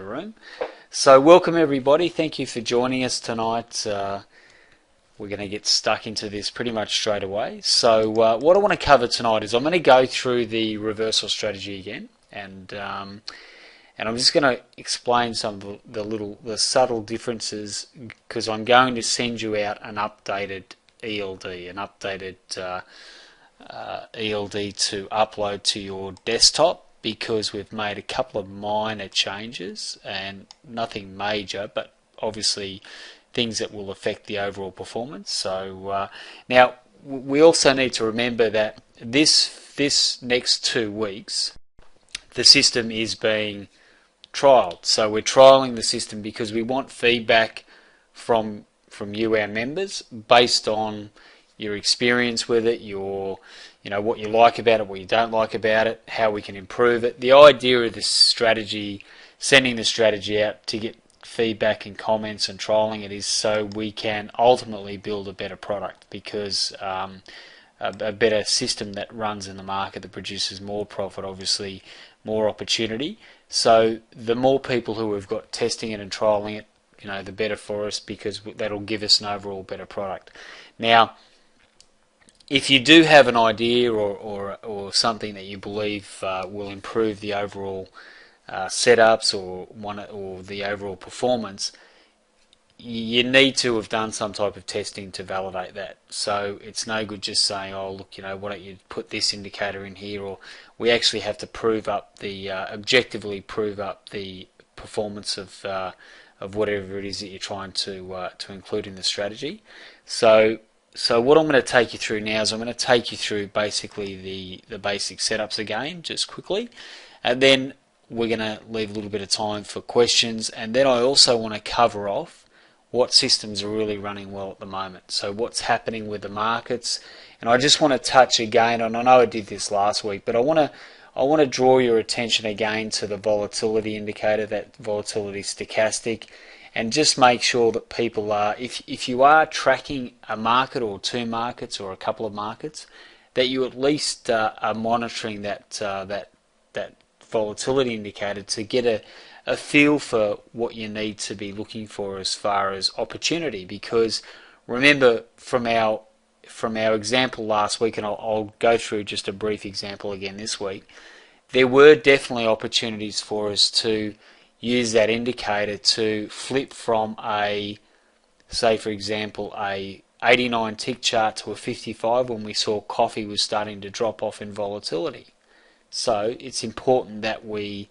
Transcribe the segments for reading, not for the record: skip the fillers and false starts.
the room. So welcome everybody, thank you for joining us tonight. We're going to get stuck into this pretty much straight away. So what I want to cover tonight is I'm going to go through the reversal strategy again, and I'm just going to explain some of the subtle differences, because I'm going to send you out an updated ELD, ELD to upload to your desktop, because we've made a couple of minor changes and nothing major, but obviously things that will affect the overall performance. So now we also need to remember that this next 2 weeks the system is being trialed. So we're trialing the system because we want feedback from you, our members, based on your experience with it, what you like about it, what you don't like about it, how we can improve it. The idea of this strategy, sending the strategy out to get feedback and comments and trialing it, is so we can ultimately build a better product, because a better system that runs in the market that produces more profit, obviously more opportunity. So the more people who have got testing it and trialing it, the better for us, because that'll give us an overall better product. Now, if you do have an idea or something that you believe will improve the overall setups or the overall performance, you need to have done some type of testing to validate that. So it's no good just saying, oh look, why don't you put this indicator in here, or we actually have to prove up objectively prove up the performance of whatever it is that you're trying to include in the strategy. So what I'm going to take you through now is I'm going to take you through basically the basic setups again, just quickly, and then we're going to leave a little bit of time for questions, and then I also want to cover off what systems are really running well at the moment. So what's happening with the markets, and I just want to touch again, and I know I did this last week, but I want to draw your attention again to the volatility indicator, that volatility stochastic, and just make sure that people are, if you are tracking a market or 2 markets or a couple of markets, that you at least are monitoring that volatility indicator to get a feel for what you need to be looking for as far as opportunity. Because remember, from our example last week, and I'll go through just a brief example again this week, there were definitely opportunities for us to use that indicator to flip from say for example, a 89 tick chart to a 55 when we saw coffee was starting to drop off in volatility. So it's important that we're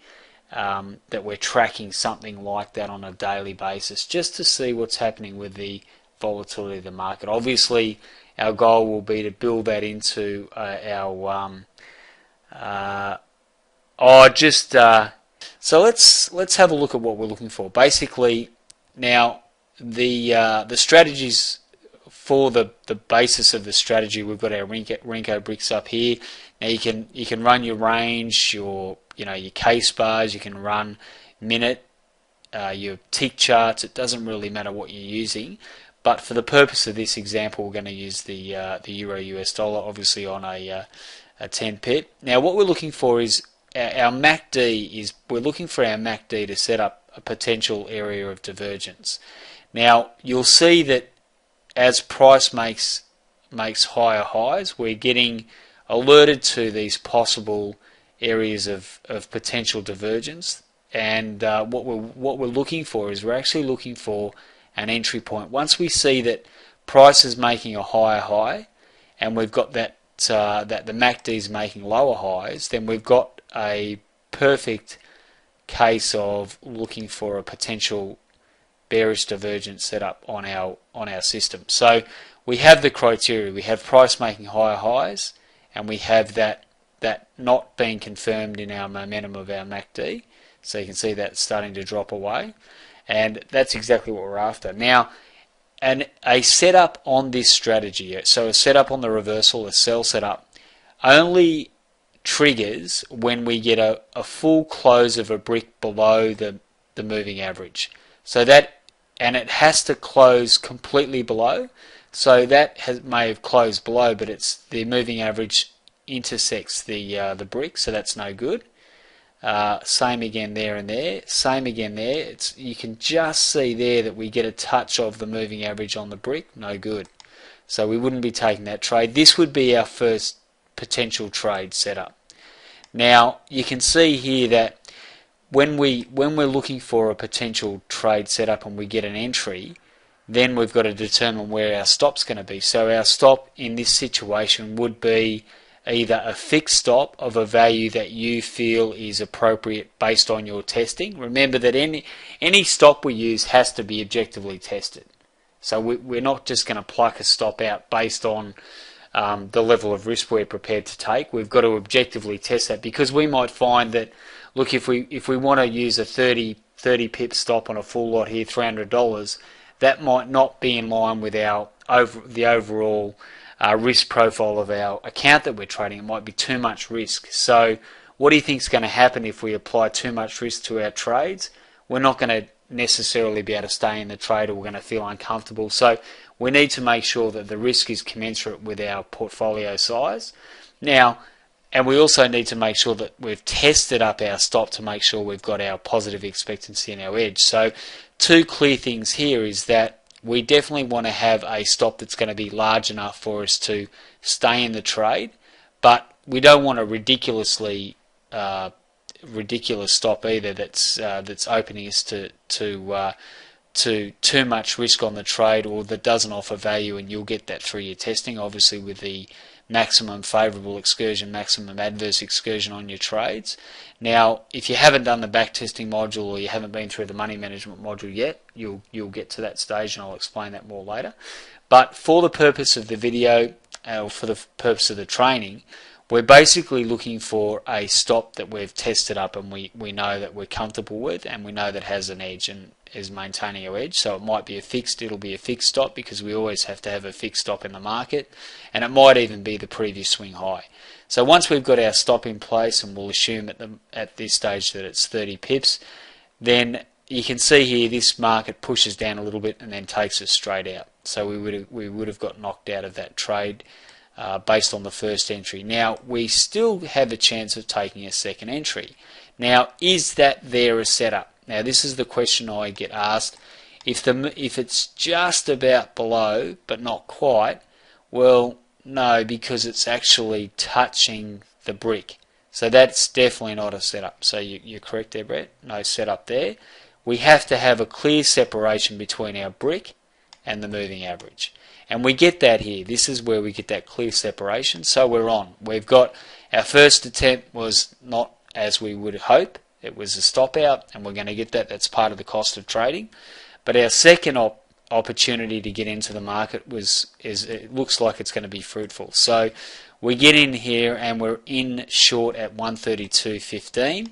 tracking something like that on a daily basis, just to see what's happening with the volatility of the market. Obviously, our goal will be to build that into so let's have a look at what we're looking for. Basically, now the strategies for the basis of the strategy, we've got our Renko bricks up here. Now you can run your range, your case bars, you can run minute, your tick charts. It doesn't really matter what you're using, but for the purpose of this example, we're going to use the Euro US dollar, obviously on a 10 pip. Now what we're looking for is our MACD. We're looking for our MACD to set up a potential area of divergence. Now you'll see that as price makes higher highs, we're getting alerted to these possible areas of potential divergence, and what we're looking for is we're actually looking for an entry point. Once we see that price is making a higher high, and we've got that the MACD is making lower highs, then we've got a perfect case of looking for a potential bearish divergence setup on our system. So we have the criteria. We have price making higher highs, and we have that not being confirmed in our momentum of our MACD. So you can see that starting to drop away, and that's exactly what we're after. Now, a setup on this strategy, so a setup on the reversal, a sell setup, only triggers when we get a full close of a brick below the moving average. So and it has to close completely below. So that may have closed below, but the moving average intersects the brick, so that's no good. Same again there and there. Same again there. You can just see there that we get a touch of the moving average on the brick. No good. So we wouldn't be taking that trade. This would be our first potential trade setup. Now you can see here that when we're looking for a potential trade setup and we get an entry, then we've got to determine where our stop's going to be. So our stop in this situation would be either a fixed stop of a value that you feel is appropriate based on your testing. Remember that any stop we use has to be objectively tested. So we're not just going to pluck a stop out based on the level of risk we're prepared to take. We've got to objectively test that, because we might find that, look, if we want to use a 30 pip stop on a full lot here, $300, that might not be in line with the overall risk profile of our account that we're trading. It might be too much risk. So what do you think is going to happen if we apply too much risk to our trades? We're not going to necessarily be able to stay in the trade, or we're going to feel uncomfortable. So we need to make sure that the risk is commensurate with our portfolio size. Now, and we also need to make sure that we've tested up our stop to make sure we've got our positive expectancy and our edge. So two clear things here is that we definitely want to have a stop that's going to be large enough for us to stay in the trade, but we don't want a ridiculous stop either that's opening us to too much risk on the trade, or that doesn't offer value, and you'll get that through your testing, obviously with the maximum favourable excursion, maximum adverse excursion on your trades. Now, if you haven't done the backtesting module, or you haven't been through the money management module yet, you'll get to that stage, and I'll explain that more later. But for the purpose of the video, or for the purpose of the training, we're basically looking for a stop that we've tested up and we know that we're comfortable with, and we know that has an edge and is maintaining our edge. So it might be it'll be a fixed stop, because we always have to have a fixed stop in the market, and it might even be the previous swing high. So once we've got our stop in place, and we'll assume at this stage that it's 30 pips, then you can see here this market pushes down a little bit and then takes us straight out. So we would have got knocked out of that trade based on the first entry. Now we still have a chance of taking a second entry. Now, is that there a setup? Now this is the question I get asked. If it's just about below but not quite, well, no, because it's actually touching the brick. So that's definitely not a setup. So you're correct there, Brett. No setup there. We have to have a clear separation between our brick and the moving average. And we get that here. This is where we get that clear separation. So we're on. We've got our first attempt was not as we would hope. It was a stop out, and we're going to get that. That's part of the cost of trading. But our second opportunity to get into the market it looks like it's going to be fruitful. So we get in here and we're in short at 132.15.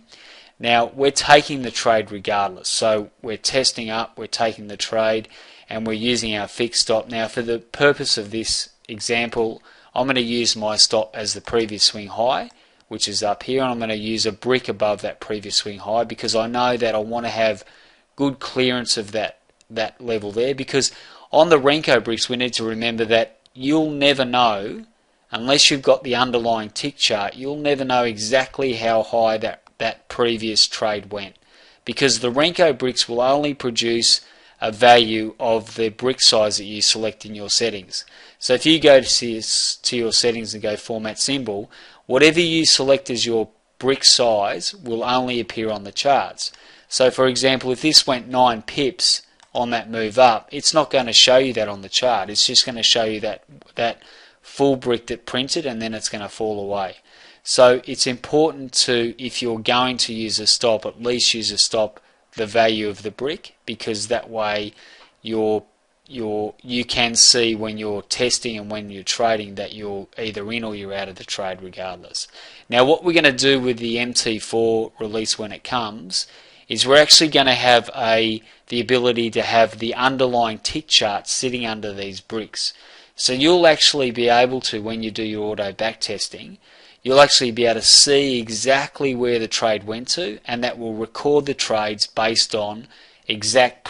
Now we're taking the trade regardless. So we're testing up, we're taking the trade, and we're using our fixed stop. Now for the purpose of this example, I'm going to use my stop as the previous swing high, which is up here, and I'm going to use a brick above that previous swing high, because I know that I want to have good clearance of that level there. Because on the Renko bricks, we need to remember that you'll never know, unless you've got the underlying tick chart, you'll never know exactly how high that previous trade went, because the Renko bricks will only produce a value of the brick size that you select in your settings. So if you go to your settings and go format symbol, whatever you select as your brick size will only appear on the charts. So for example, if this went 9 pips on that move up, it's not going to show you that on the chart. It's just going to show you that full brick that printed, and then it's going to fall away. So it's important to, if you're going to use a stop, at least use a stop the value of the brick, because that way you can see when you're testing and when you're trading that you're either in or you're out of the trade regardless. Now what we're going to do with the MT4 release when it comes is we're actually going to have the ability to have the underlying tick chart sitting under these bricks. So you'll actually be able to, when you do your auto back testing, you'll actually be able to see exactly where the trade went to, and that will record the trades based on exact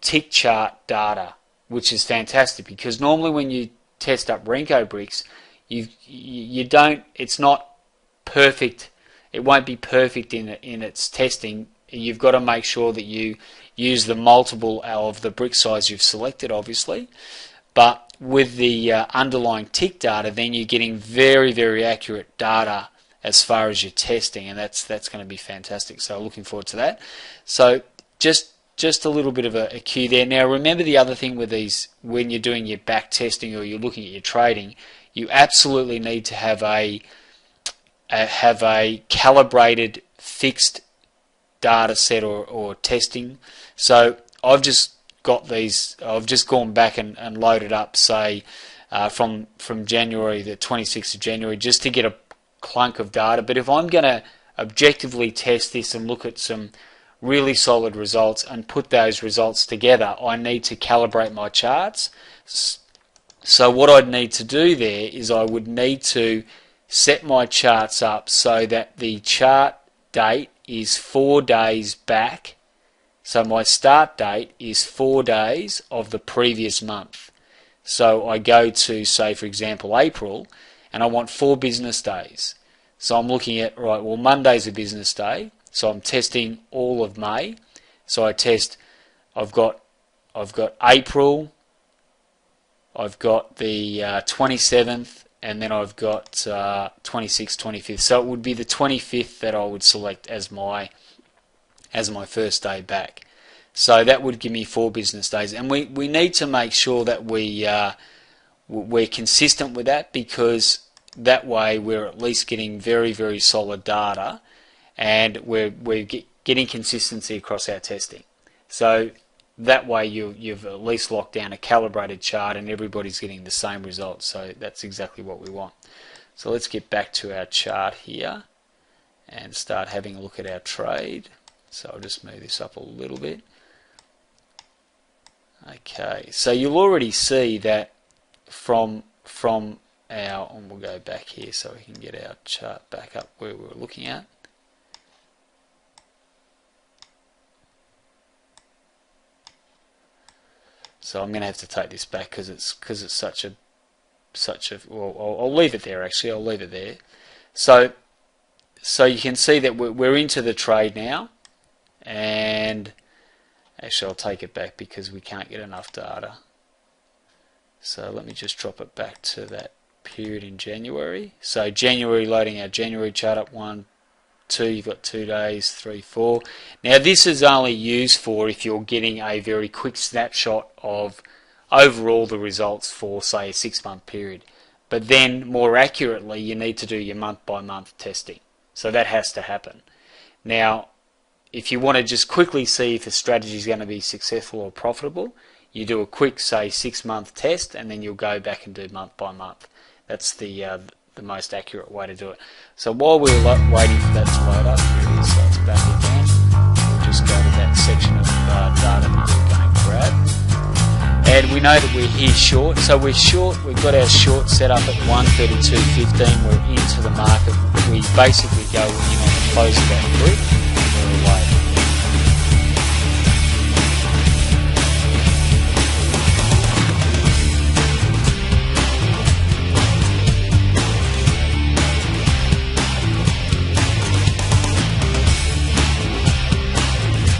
tick chart data, which is fantastic, because normally when you test up Renko bricks, you don't, it's not perfect. It won't be perfect in its testing. You've got to make sure that you use the multiple of the brick size you've selected, obviously. But with the underlying tick data, then you're getting very, very accurate data as far as your testing, and that's going to be fantastic. So looking forward to that. So just a little bit of a cue there. Now remember the other thing with these, when you're doing your back testing or you're looking at your trading, you absolutely need to have a calibrated fixed data set or testing. So I've just got these, I've just gone back and loaded up, say from January, the 26th of January, just to get a clunk of data. But if I'm going to objectively test this and look at some really solid results and put those results together, I need to calibrate my charts. So what I'd need to do there is I would need to set my charts up so that the chart date is 4 days back. So my start date is 4 days of the previous month. So I go to, say for example, April, and I want 4 business days. So I'm looking at, right, well, Monday's a business day, so I'm testing all of May. So I test, I've got April, I've got the 27th, and then I've got 26th, 25th. So it would be the 25th that I would select as my first day back. So that would give me 4 business days, and we need to make sure that we're consistent with that, because that way we're at least getting very, very solid data, and we're getting consistency across our testing. So that way you've at least locked down a calibrated chart and everybody's getting the same results. So that's exactly what we want. So let's get back to our chart here and start having a look at our trade. So I'll just move this up a little bit. Okay, so you'll already see that from our, and we'll go back here so we can get our chart back up where we were looking at. So I'm going to have to take this back because it's such a well, I'll leave it there. Actually, I'll leave it there. So you can see that we're into the trade now, and actually I'll take it back because we can't get enough data. So let me just drop it back to that period in January. So January, loading our January chart up, 1, 2, you've got 2 days, 3, 4. Now this is only used for if you're getting a very quick snapshot of overall the results for, say, a 6-month period. But then more accurately you need to do your month by month testing. So that has to happen. Now if you want to just quickly see if a strategy is going to be successful or profitable, you do a quick, say, 6-month test, and then you'll go back and do month by month. That's the most accurate way to do it. So while we're waiting for that to load up, here it is, so it's back again. We'll just go to that section of data that we're going to grab. And we know that we're here short, so we're short. We've got our short set up at 132.15. We're into the market. We basically go in on the close of that group.